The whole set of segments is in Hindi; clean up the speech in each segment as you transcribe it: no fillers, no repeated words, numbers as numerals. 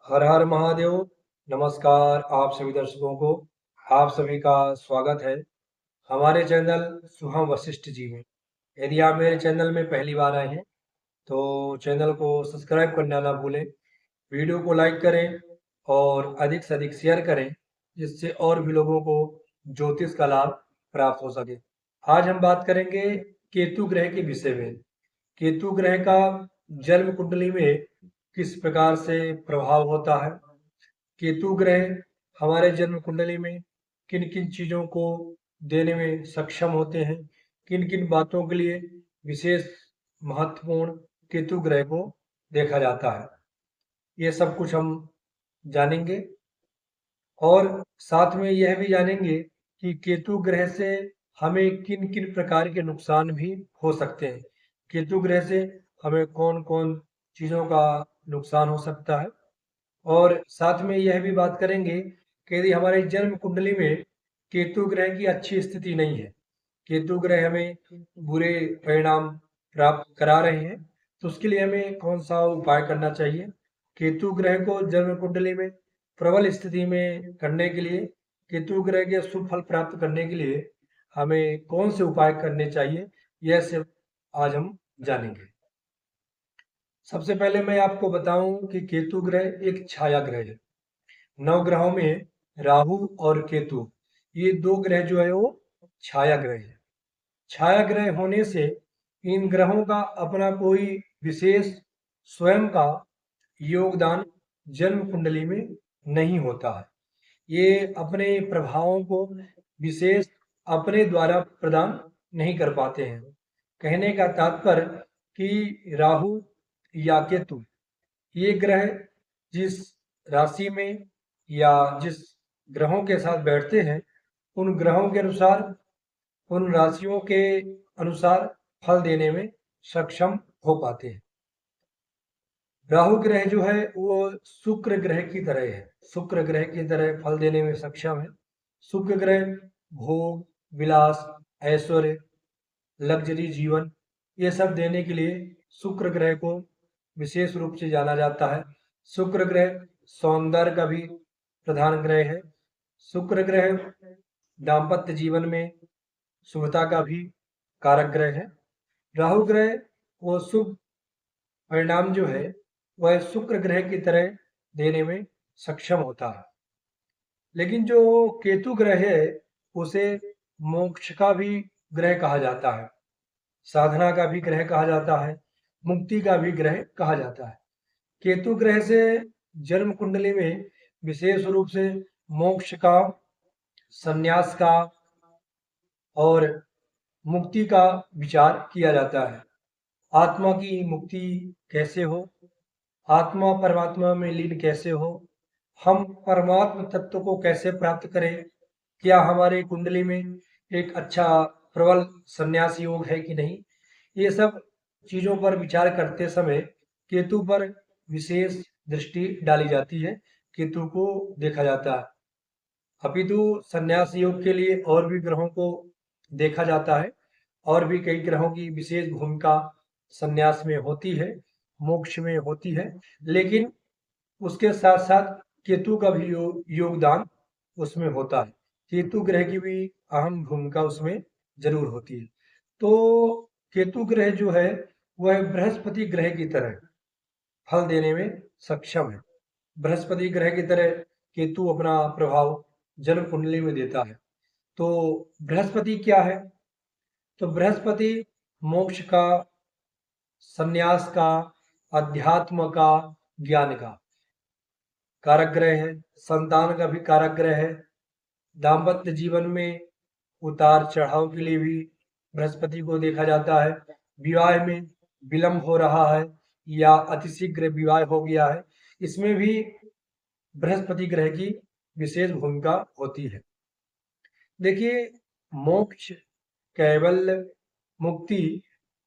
हर हर महादेव। नमस्कार आप सभी दर्शकों को। आप सभी का स्वागत है हमारे चैनल शुभम वशिष्ठ जी में। यदि आप मेरे चैनल में पहली बार आए हैं तो चैनल को सब्सक्राइब करना ना भूलें, वीडियो को लाइक करें और अधिक से अधिक शेयर करें, जिससे और भी लोगों को ज्योतिष का लाभ प्राप्त हो सके। आज हम बात करेंगे केतु ग्रह के विषय में। केतु ग्रह का जन्म कुंडली में किस प्रकार से प्रभाव होता है, केतु ग्रह हमारे जन्म कुंडली में किन किन चीजों को देने में सक्षम होते हैं, किन किन बातों के लिए विशेष महत्वपूर्ण केतु ग्रह को देखा जाता है, ये सब कुछ हम जानेंगे। और साथ में यह भी जानेंगे कि केतु ग्रह से हमें किन किन प्रकार के नुकसान भी हो सकते हैं। केतु ग्रह से हमें कौन कौन चीजों का नुकसान हो सकता है। और साथ में यह भी बात करेंगे कि यदि हमारे जन्म कुंडली में केतु ग्रह की अच्छी स्थिति नहीं है, केतु ग्रह हमें बुरे परिणाम प्राप्त करा रहे हैं, तो उसके लिए हमें कौन सा उपाय करना चाहिए। केतु ग्रह को जन्म कुंडली में प्रबल स्थिति में करने के लिए, केतु ग्रह के शुभ फल प्राप्त करने के लिए हमें कौन से उपाय करने चाहिए, यह सब आज हम जानेंगे। सबसे पहले मैं आपको बताऊं कि केतु ग्रह एक छाया ग्रह है। नवग्रहों में राहु और केतु, ये दो ग्रह जो है वो छाया ग्रह है। छाया ग्रह होने से इन ग्रहों का अपना कोई विशेष स्वयं का योगदान जन्म कुंडली में नहीं होता है। ये अपने प्रभावों को विशेष अपने द्वारा प्रदान नहीं कर पाते हैं। कहने का तात्पर्य कि राहु या केतु, ये ग्रह जिस राशि में या जिस ग्रहों के साथ बैठते हैं, उन ग्रहों के अनुसार, उन राशियों के अनुसार फल देने में सक्षम हो पाते हैं। राहु ग्रह जो है वो शुक्र ग्रह की तरह है, शुक्र ग्रह की तरह फल देने में सक्षम है। शुक्र ग्रह भोग, विलास, ऐश्वर्य, लग्जरी जीवन, ये सब देने के लिए शुक्र ग्रह को विशेष रूप से जाना जाता है। शुक्र ग्रह सौंदर्य का भी प्रधान ग्रह है। शुक्र ग्रह दाम्पत्य जीवन में शुभता का भी कारक ग्रह है। राहु ग्रह वो शुभ परिणाम जो है वह शुक्र ग्रह की तरह देने में सक्षम होता है। लेकिन जो केतु ग्रह है उसे मोक्ष का भी ग्रह कहा जाता है, साधना का भी ग्रह कहा जाता है, मुक्ति का भी ग्रह कहा जाता है। केतु ग्रह से जन्म कुंडली में विशेष रूप से मोक्ष का, संन्यास का और मुक्ति का विचार किया जाता है। आत्मा की मुक्ति कैसे हो, आत्मा परमात्मा में लीन कैसे हो, हम परमात्म तत्व को कैसे प्राप्त करें, क्या हमारे कुंडली में एक अच्छा प्रबल संन्यास योग है कि नहीं, ये सब चीजों पर विचार करते समय केतु पर विशेष दृष्टि डाली जाती है, केतु को देखा जाता है। अपितु संन्यास योग के लिए और भी ग्रहों को देखा जाता है, और भी कई ग्रहों की विशेष भूमिका संन्यास में होती है, मोक्ष में होती है। लेकिन उसके साथ साथ केतु का भी योगदान उसमें होता है। केतु ग्रह की भी अहम भूमिका उसमें जरूर होती है। तो केतु ग्रह जो है वह बृहस्पति ग्रह की तरह फल देने में सक्षम है। बृहस्पति ग्रह की तरह केतु अपना प्रभाव जन्म कुंडली में देता है। तो बृहस्पति क्या है? तो बृहस्पति मोक्ष का, संन्यास का, अध्यात्म का, ज्ञान का कारक ग्रह है। संतान का भी कारक ग्रह है। दाम्पत्य जीवन में उतार चढ़ाव के लिए भी बृहस्पति को देखा जाता है। विवाह में विलंब हो रहा है या अतिशीघ्र विवाह हो गया है, इसमें भी बृहस्पति ग्रह की विशेष भूमिका होती है। देखिए, मोक्ष, कैवल्य, मुक्ति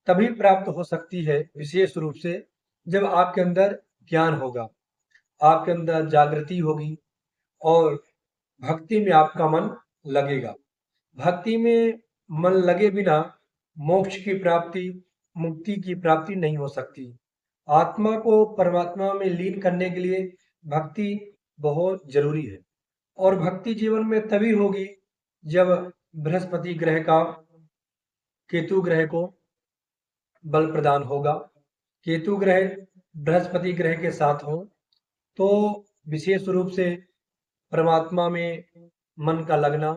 तभी प्राप्त हो सकती है विशेष रूप से जब आपके अंदर ज्ञान होगा, आपके अंदर जागृति होगी और भक्ति में आपका मन लगेगा। भक्ति में मन लगे बिना मोक्ष की प्राप्ति, मुक्ति की प्राप्ति नहीं हो सकती। आत्मा को परमात्मा में लीन करने के लिए भक्ति बहुत जरूरी है और भक्ति जीवन में तभी होगी जब बृहस्पति ग्रह का केतु ग्रह को बल प्रदान होगा। केतु ग्रह बृहस्पति ग्रह के साथ हो तो विशेष रूप से परमात्मा में मन का लगना,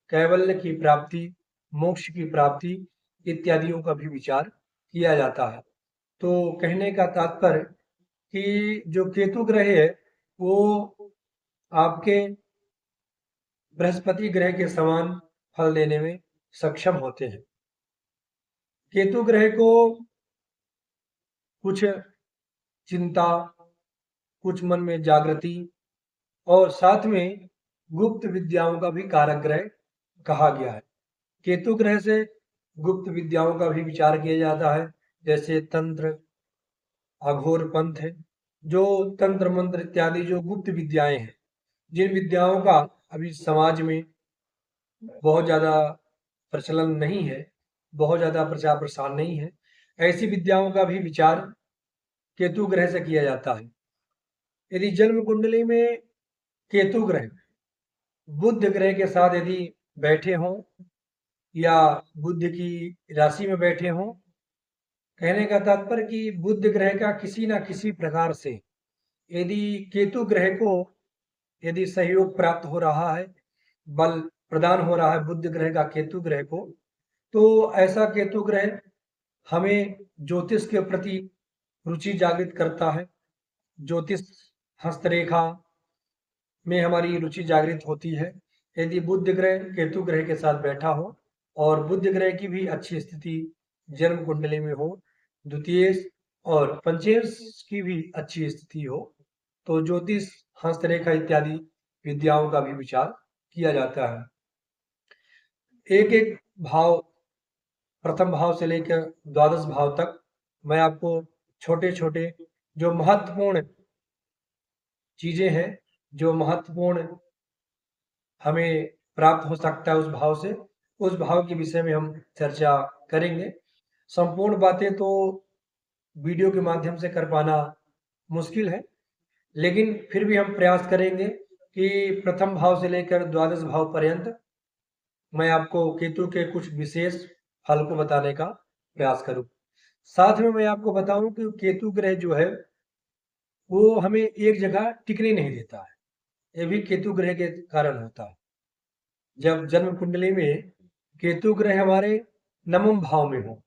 कैवल्य की प्राप्ति, मोक्ष की प्राप्ति इत्यादियों का भी विचार किया जाता है। तो कहने का तात्पर्य कि जो केतु ग्रह है वो आपके बृहस्पति ग्रह के समान फल देने में सक्षम होते हैं। केतु ग्रह को कुछ चिंता, कुछ मन में जागृति और साथ में गुप्त विद्याओं का भी कारक ग्रह कहा गया है। केतु ग्रह से गुप्त विद्याओं का भी विचार किया जाता है, जैसे तंत्र, अघोर पंथ है, जो तंत्र मंत्र इत्यादि जो गुप्त विद्याएं हैं, जिन विद्याओं का अभी समाज में बहुत ज्यादा प्रचलन नहीं है, बहुत ज्यादा प्रचार प्रसार नहीं है, ऐसी विद्याओं का भी विचार केतु ग्रह से किया जाता है। यदि जन्म कुंडली में केतु ग्रह बुध ग्रह के साथ यदि बैठे हों या बुध की राशि में बैठे हों, कहने का तात्पर्य कि बुध ग्रह का किसी ना किसी प्रकार से यदि केतु ग्रह को यदि सहयोग प्राप्त हो रहा है, बल प्रदान हो रहा है बुध ग्रह का केतु ग्रह को, तो ऐसा केतु ग्रह हमें ज्योतिष के प्रति रुचि जागृत करता है। ज्योतिष हस्तरेखा में हमारी रुचि जागृत होती है यदि बुध ग्रह केतु ग्रह के साथ बैठा हो और बुध ग्रह की भी अच्छी स्थिति जन्म कुंडली में हो, द्वितीयेश और पंचेश की भी अच्छी स्थिति हो, तो ज्योतिष हस्तरेखा इत्यादि विद्याओं का भी विचार किया जाता है। एक एक भाव, प्रथम भाव से लेकर द्वादश भाव तक मैं आपको छोटे छोटे जो महत्वपूर्ण चीजें हैं, जो महत्वपूर्ण हमें प्राप्त हो सकता है उस भाव से, उस भाव के विषय में हम चर्चा करेंगे। संपूर्ण बातें तो वीडियो के माध्यम से कर पाना मुश्किल है, लेकिन फिर भी हम प्रयास करेंगे कि प्रथम भाव से लेकर द्वादश भाव पर्यंत मैं आपको केतु के कुछ विशेष फल को बताने का प्रयास करूं। साथ में मैं आपको बताऊं कि केतु ग्रह जो है वो हमें एक जगह टिकने नहीं देता है, ये भी केतु ग्रह के कारण होता है। जब जन्म कुंडली में केतु ग्रह हमारे नवम भाव में हो,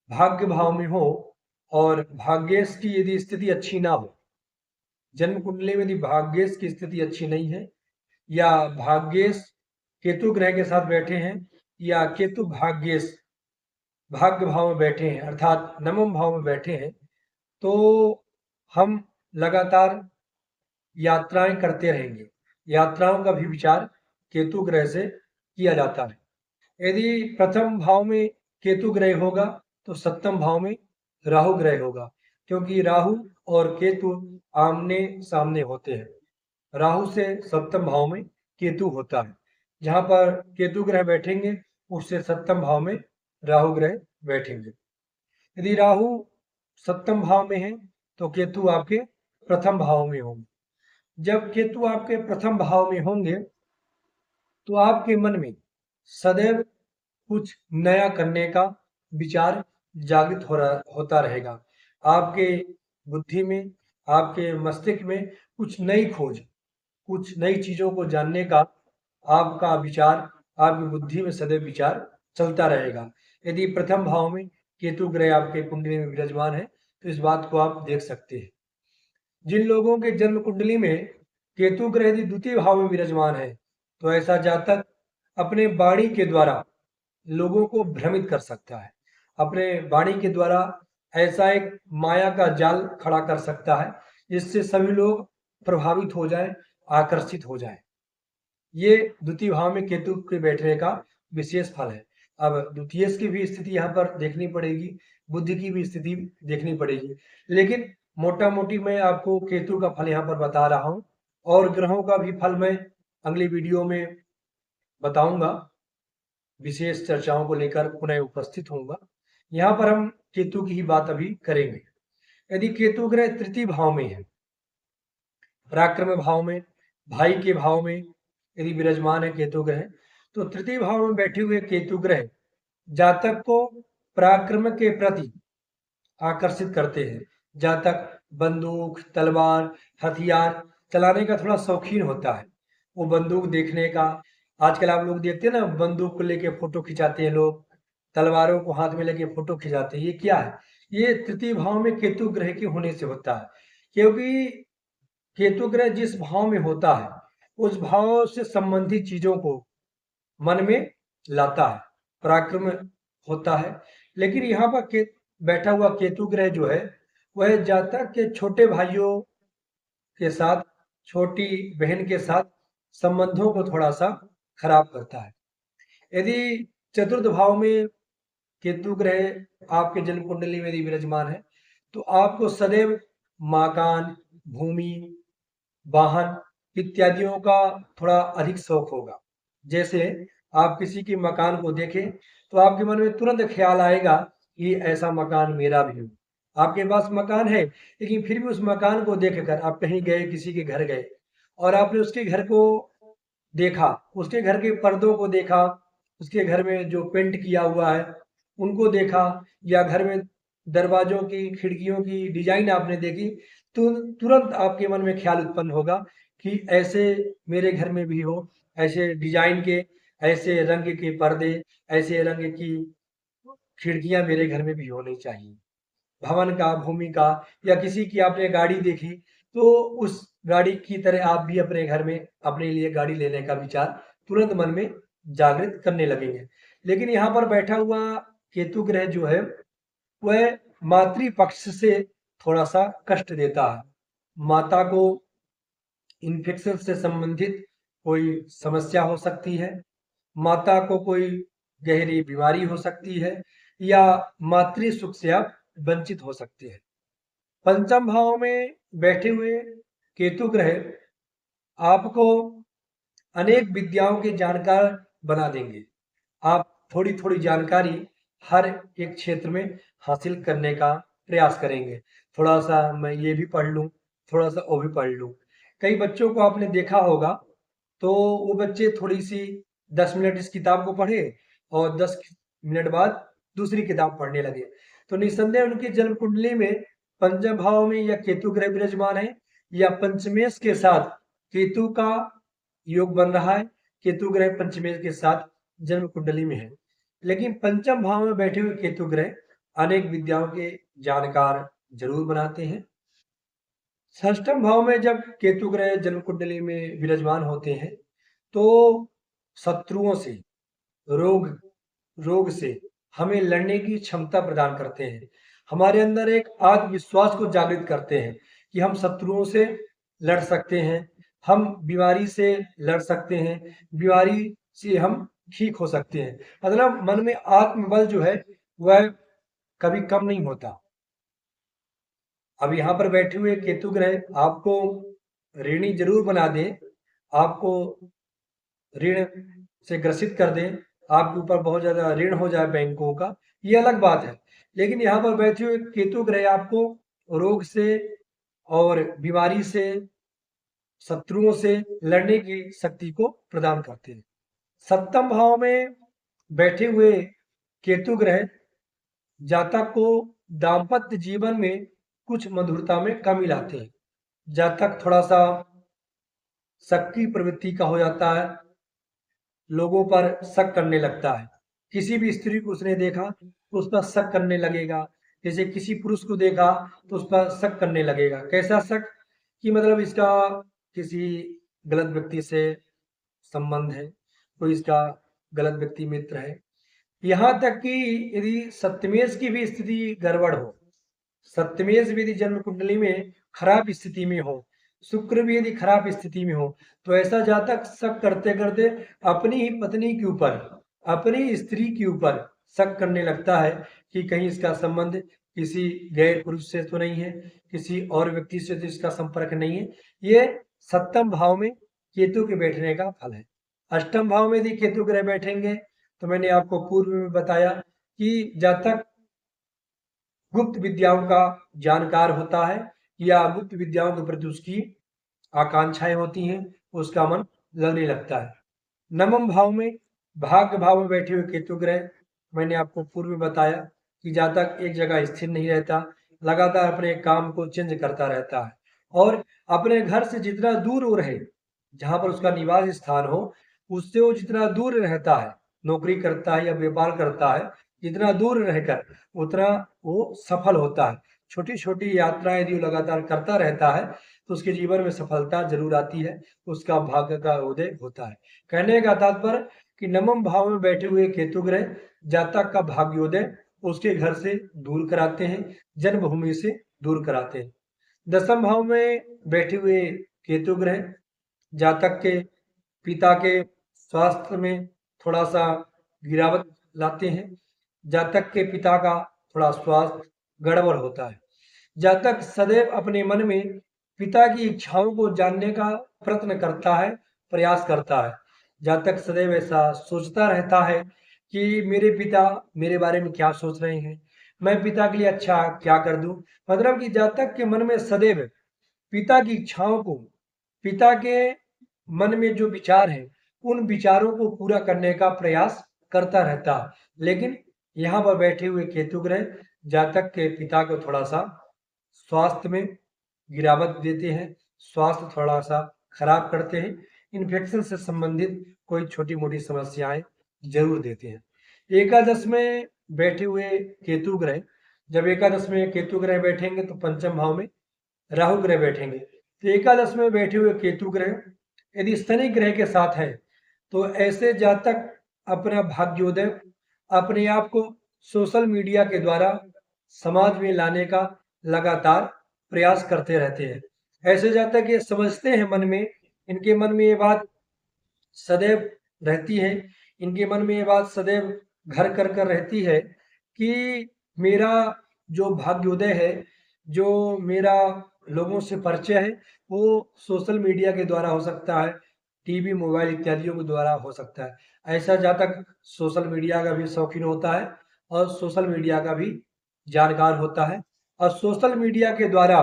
भाग्य भाव में हो और भाग्येश की यदि स्थिति अच्छी ना हो, जन्म कुंडली में यदि भाग्येश की स्थिति अच्छी नहीं है या भाग्येश केतु ग्रह के साथ बैठे हैं या केतु भाग्येश भाग्य भाव में बैठे हैं अर्थात नवम भाव में बैठे हैं, तो हम लगातार यात्राएं करते रहेंगे। यात्राओं का भी विचार केतु ग्रह से किया जाता है। यदि प्रथम भाव में केतु ग्रह होगा तो सप्तम भाव में राहु ग्रह होगा, क्योंकि राहु और केतु आमने सामने होते हैं। राहु से सप्तम भाव में केतु होता है, जहां पर केतु ग्रह बैठेंगे उससे सप्तम भाव में राहु ग्रह बैठेंगे। यदि राहु सप्तम भाव में है तो केतु आपके प्रथम भाव में होंगे। जब केतु आपके प्रथम भाव में होंगे तो आपके मन में सदैव कुछ नया करने का विचार जागृत होता रहेगा। आपके बुद्धि में, आपके मस्तिष्क में कुछ नई खोज, कुछ नई चीजों को जानने का आपका विचार, आपकी बुद्धि में सदैव विचार चलता रहेगा। यदि प्रथम भाव में केतु ग्रह आपके कुंडली में विराजमान है तो इस बात को आप देख सकते हैं। जिन लोगों के जन्म कुंडली में केतु ग्रह यदि द्वितीय भाव में विराजमान है तो ऐसा जातक अपने वाणी के द्वारा लोगों को भ्रमित कर सकता है। अपने वाणी के द्वारा ऐसा एक माया का जाल खड़ा कर सकता है जिससे सभी लोग प्रभावित हो जाएं, आकर्षित हो जाएं। ये द्वितीय भाव में केतु के बैठने का विशेष फल है। अब द्वितीय की भी स्थिति यहाँ पर देखनी पड़ेगी, बुद्धि की भी स्थिति देखनी पड़ेगी, लेकिन मोटा मोटी मैं आपको केतु का फल यहाँ पर बता रहा हूँ और ग्रहों का भी फल मैं अगली वीडियो में बताऊंगा। विशेष चर्चाओं को लेकर पुनः उपस्थित होऊंगा। यहाँ पर हम केतु की ही बात अभी करेंगे। यदि केतु ग्रह तृतीय भाव में है पराक्रम भाव में, भाई के भाव में यदि विराजमान है केतु ग्रह, तो तृतीय भाव में बैठे हुए केतु ग्रह जातक को पराक्रम के प्रति आकर्षित करते हैं। जातक बंदूक, तलवार, हथियार चलाने का थोड़ा शौकीन होता है। वो बंदूक देखने का, आजकल आप लोग देखते हैं ना, बंदूक को लेके फोटो खिंचाते हैं लोग, तलवारों को हाथ में लेके फोटो खिंचाते हैं। ये क्या है? ये तृतीय भाव में केतु ग्रह के होने से होता है। क्योंकि केतु ग्रह जिस भाव में होता है, उस भाव से संबंधित चीजों को मन में लाता है, पराक्रम होता है। लेकिन यहाँ पर बैठा हुआ केतु ग्रह जो है, वह जातक के छोटे भाइयों के साथ, छोटी बहन के साथ संबंधों को थोड़ा सा खराब करता है। यदि चतुर्थ भाव में केतु ग्रह आपके जन्म कुंडली में यदि विराजमान है, तो आपको सदैव मकान, भूमि, वाहन इत्यादियों का थोड़ा अधिक शौक होगा। जैसे आप किसी के मकान को देखें तो आपके मन में तुरंत ख्याल आएगा कि ऐसा मकान मेरा भी हो। आपके पास मकान है, लेकिन फिर भी उस मकान को देखकर आप कहीं गए, किसी के घर गए और आपने उसके घर को देखा, उसके घर के पर्दों को देखा, उसके घर में जो पेंट किया हुआ है उनको देखा, या घर में दरवाजों की, खिड़कियों की डिजाइन आपने देखी, तो तुरंत आपके मन में ख्याल उत्पन्न होगा कि ऐसे मेरे घर में भी हो, ऐसे डिजाइन के, ऐसे रंग के पर्दे, ऐसे रंग की खिड़कियां मेरे घर में भी होनी चाहिए। भवन का, भूमि का, या किसी की आपने गाड़ी देखी तो उस गाड़ी की तरह आप भी अपने घर में अपने लिए गाड़ी लेने का विचार तुरंत मन में जागृत करने लगेंगे। लेकिन यहाँ पर बैठा हुआ केतु ग्रह जो है, वह मातृपक्ष से थोड़ा सा कष्ट देता है। माता को इन्फेक्शन से संबंधित कोई समस्या हो सकती है, माता को कोई गहरी बीमारी हो सकती है, या मातृ सुख से आप वंचित हो सकते हैं। पंचम भाव में बैठे हुए केतु ग्रह आपको अनेक विद्याओं के जानकार बना देंगे। आप थोड़ी थोड़ी जानकारी हर एक क्षेत्र में हासिल करने का प्रयास करेंगे। थोड़ा सा मैं ये भी पढ़ लूँ, थोड़ा सा वो भी पढ़ लूँ। कई बच्चों को आपने देखा होगा, तो वो बच्चे थोड़ी सी 10 मिनट इस किताब को पढ़े और 10 मिनट बाद दूसरी किताब पढ़ने लगे। तो निस्संदेह उनकी जन्म कुंडली में पंचम भाव में या केतु ग्रह विराजमान है, या पंचमेश के साथ केतु का योग बन रहा है, केतु ग्रह पंचमेश के साथ जन्म कुंडली में है। लेकिन पंचम भाव में बैठे हुए केतु ग्रह अनेक विद्याओं के जानकार जरूर बनाते हैं। षष्ठम भाव में जब केतु ग्रह जन्म कुंडली में विराजमान होते हैं, तो शत्रुओं से, रोग रोग से हमें लड़ने की क्षमता प्रदान करते हैं। हमारे अंदर एक आत्मविश्वास को जागृत करते हैं कि हम शत्रुओं से लड़ सकते हैं, हम बीमारी से लड़ सकते हैं, बीमारी से हम ठीक हो सकते हैं। मतलब मन में आत्मबल जो है वह कभी कम नहीं होता। अब यहाँ पर बैठे हुए केतु ग्रह आपको ऋणी जरूर बना दे, आपको ऋण से ग्रसित कर दे, आपके ऊपर बहुत ज्यादा ऋण हो जाए बैंकों का, ये अलग बात है। लेकिन यहाँ पर बैठे हुए केतु ग्रह आपको रोग से और बीमारी से, शत्रुओं से लड़ने की शक्ति को प्रदान करते हैं। सप्तम भाव में बैठे हुए केतु ग्रह जातक को दाम्पत्य जीवन में कुछ मधुरता में कमी लाते हैं। जातक थोड़ा सा शक्ति प्रवृत्ति का हो जाता है, लोगों पर शक करने लगता है। किसी भी स्त्री को उसने देखा तो उस पर शक करने लगेगा, जैसे किसी पुरुष को देखा तो उस पर शक करने लगेगा। कैसा शक? कि मतलब इसका किसी गलत व्यक्ति से संबंध है, कोई इसका गलत व्यक्ति मित्र है। यहाँ तक कि यदि सप्तमेश की भी स्थिति गड़बड़ हो, सप्तमेश भी यदि जन्म कुंडली में खराब स्थिति में हो, शुक्र भी यदि खराब स्थिति में हो, तो ऐसा जातक शक करते करते अपनी ही पत्नी के ऊपर, अपनी स्त्री के ऊपर शक करने लगता है कि कहीं इसका संबंध किसी गैर पुरुष से तो नहीं है, किसी और व्यक्ति से तो इसका संपर्क नहीं है। ये सप्तम भाव में केतु के बैठने का फल है। अष्टम भाव में यदि केतु ग्रह बैठेंगे, तो मैंने आपको पूर्व में बताया कि जातक गुप्त विद्याओं का जानकार होता है, या गुप्त विद्याओं के प्रति उसकी आकांक्षाएं होती हैं, उसका मन लगने लगता है। नवम भाव में, भाग्य भाव में बैठे हुए केतु ग्रह, मैंने आपको पूर्व में बताया कि जहाँ तक एक जगह स्थिर नहीं रहता, लगातार अपने काम को चेंज करता रहता है और अपने घर से जितना दूर वो रहे, जहाँ पर उसका निवास स्थान हो, उससे वो जितना दूर रहता है, नौकरी करता है या व्यापार करता है, जितना दूर रहकर उतना वो सफल होता है। छोटी छोटी यात्राएं यदि वो लगातार करता रहता है तो उसके जीवन में सफलता जरूर आती है, उसका भाग्य का उदय होता है। कहने का तात्पर्य कि नवम भाव में बैठे हुए केतु ग्रह जातक का भाग्योदय उसके घर से दूर कराते हैं, जन्मभूमि से दूर कराते हैं। दसम भाव में बैठे हुए केतु ग्रह जातक के पिता के स्वास्थ्य में थोड़ा सा गिरावट लाते हैं। जातक के पिता का थोड़ा स्वास्थ्य गड़बड़ होता है। जातक सदैव अपने मन में पिता की इच्छाओं को जानने का प्रयत्न करता है, प्रयास करता है। जातक सदैव ऐसा सोचता रहता है कि मेरे पिता मेरे बारे में क्या सोच रहे हैं, मैं पिता के लिए अच्छा क्या कर दूं। मतलब कि जातक के मन में सदैव पिता की इच्छाओं को, पिता के मन में जो विचार है, उन विचारों को पूरा करने का प्रयास करता रहता है। लेकिन यहाँ पर बैठे हुए केतु ग्रह जातक के पिता को थोड़ा सा स्वास्थ्य में गिरावट देते हैं, स्वास्थ्य थोड़ा सा खराब करते हैं, इन्फेक्शन से संबंधित कोई छोटी मोटी समस्याएं जरूर देते हैं। एकादश में बैठे हुए केतु ग्रह, जब एकादश में केतु ग्रह बैठेंगे तो पंचम भाव में राहु ग्रह बैठेंगे। तो एकादश में बैठे हुए केतु ग्रह यदि शनि ग्रह के साथ है तो ऐसे जातक अपना भाग्योदय अपने आप को सोशल मीडिया के द्वारा समाज में लाने का लगातार प्रयास करते रहते हैं। ऐसे जातक ये समझते हैं मन में, इनके मन में ये बात सदैव रहती है, इनके मन में ये बात सदैव घर कर कर रहती है कि मेरा जो भाग्योदय है, जो मेरा लोगों से परिचय है, वो सोशल मीडिया के द्वारा हो सकता है, टीवी, मोबाइल इत्यादियों के द्वारा हो सकता है। ऐसा जातक सोशल मीडिया का भी शौकीन होता है और सोशल मीडिया का भी जानकार होता है और सोशल मीडिया के द्वारा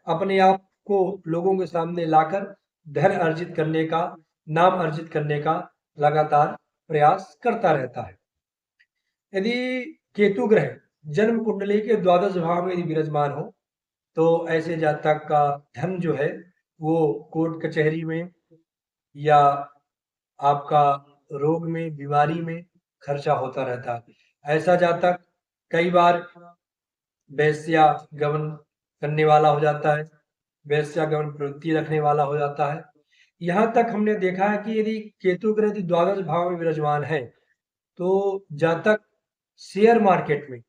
अपने आप को लोगों के सामने लाकर धन अर्जित करने का, नाम अर्जित करने का लगातार प्रयास करता रहता है। यदि केतु ग्रह जन्म कुंडली के द्वादश भाव में यदि विराजमान हो तो ऐसे जातक का धन जो है वो कोर्ट कचहरी में या आपका रोग में, बीमारी में खर्चा होता रहता है। ऐसा जातक कई बार वेश्या गमन करने वाला हो जाता है, वेश्या गमन प्रवृत्ति रखने वाला हो जाता है। यहाँ तक हमने देखा है कि यदि केतु ग्रह यदि द्वादश भाव में विराजमान है तो जातक शेयर मार्केट में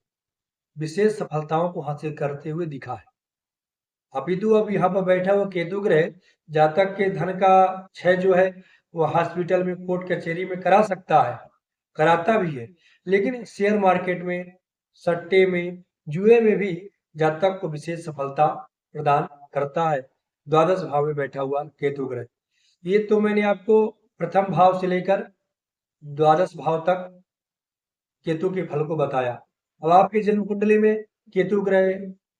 विशेष सफलताओं को हासिल करते हुए दिखा है। अपितु अब यहाँ पर बैठा हुआ केतु ग्रह जातक के धन का क्षय जो है वो हॉस्पिटल में, कोर्ट कचहरी में करा सकता है, कराता भी है, लेकिन शेयर मार्केट में, सट्टे में, जुए में भी जातक को विशेष सफलता प्रदान करता है द्वादश भाव में बैठा हुआ केतु ग्रह। ये तो मैंने आपको प्रथम भाव से लेकर द्वादश भाव तक केतु के फल को बताया। अब आपकी जन्म कुंडली में केतु ग्रह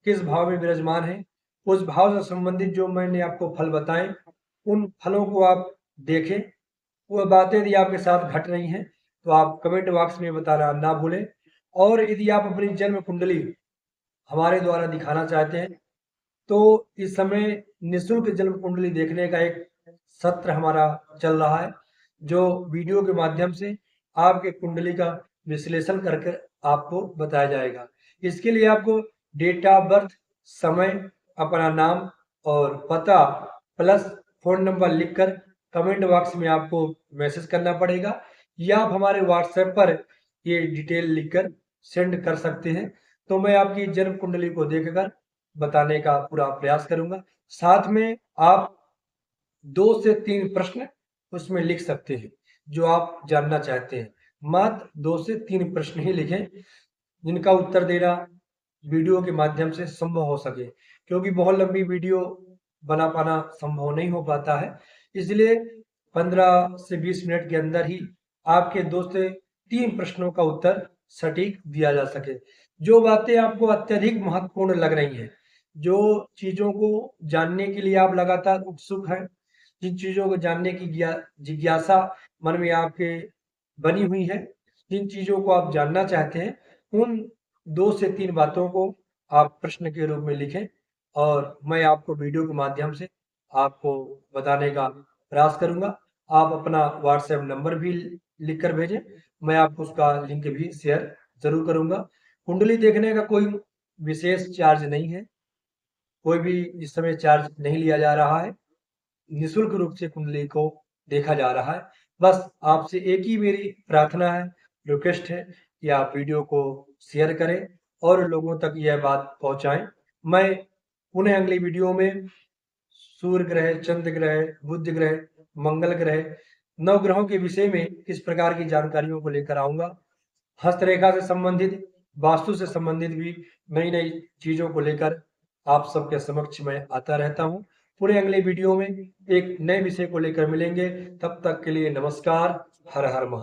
किस भाव में विराजमान है, उस भाव से संबंधित जो मैंने आपको फल बताए, उन फलों को आप देखें। वो बातें यदि आपके साथ घट रही हैं तो आप कमेंट बॉक्स में बताना ना भूलें। और यदि आप अपनी जन्म कुंडली हमारे द्वारा दिखाना चाहते हैं तो इस समय निःशुल्क जन्म कुंडली देखने का एक सत्र हमारा चल रहा है, जो वीडियो के माध्यम से आपके कुंडली का विश्लेषण करके आपको बताया जाएगा। इसके लिए आपको डेट ऑफ बर्थ, समय, अपना नाम और पता प्लस फोन नंबर लिखकर कमेंट बॉक्स में आपको मैसेज करना पड़ेगा या आप हमारे व्हाट्सएप पर ये डिटेल लिखकर सेंड कर सकते हैं। तो मैं आपकी जन्म कुंडली को देखकर बताने का पूरा प्रयास करूंगा। साथ में आप 2 से 3 प्रश्न उसमें लिख सकते हैं जो आप जानना चाहते हैं। मात्र 2 से 3 प्रश्न ही लिखें जिनका उत्तर देना वीडियो के माध्यम से संभव हो सके, क्योंकि बहुत लंबी वीडियो बना पाना संभव नहीं हो पाता है। इसलिए 15 से 20 मिनट के अंदर ही आपके 2 से 3 प्रश्नों का उत्तर सटीक दिया जा सके। जो बातें आपको अत्यधिक महत्वपूर्ण लग रही हैं, जो चीज़ों को जानने के लिए आप लगातार उत्सुक हैं, जिन चीज़ों को जानने की जिज्ञासा मन में आपके बनी हुई है, जिन चीज़ों को आप जानना चाहते हैं, उन 2 से 3 बातों को आप प्रश्न के रूप में लिखें और मैं आपको वीडियो के माध्यम से आपको बताने का प्रयास करूँगा। आप अपना व्हाट्सएप नंबर भी लिख कर भेजें, मैं आपको उसका लिंक भी शेयर ज़रूर करूँगा। कुंडली देखने का कोई विशेष चार्ज नहीं है, कोई भी इस समय चार्ज नहीं लिया जा रहा है। निःशुल्क रूप से कुंडली को देखा जा रहा है। बस आपसे एक ही मेरी प्रार्थना है, रिक्वेस्ट है कि आप वीडियो को शेयर करें और लोगों तक यह बात पहुँचाएँ। मैं पुनः अगली वीडियो में सूर्य ग्रह, चंद्र ग्रह, बुध ग्रह, मंगल ग्रह, नवग्रहों के विषय में इस प्रकार की जानकारियों को लेकर आऊँगा। हस्तरेखा से संबंधित, वास्तु से संबंधित भी नई-नई चीज़ों को लेकर आप सबके समक्ष मैं आता रहता हूँ। पुनः अगले वीडियो में एक नए विषय को लेकर मिलेंगे। तब तक के लिए नमस्कार। हर हर महा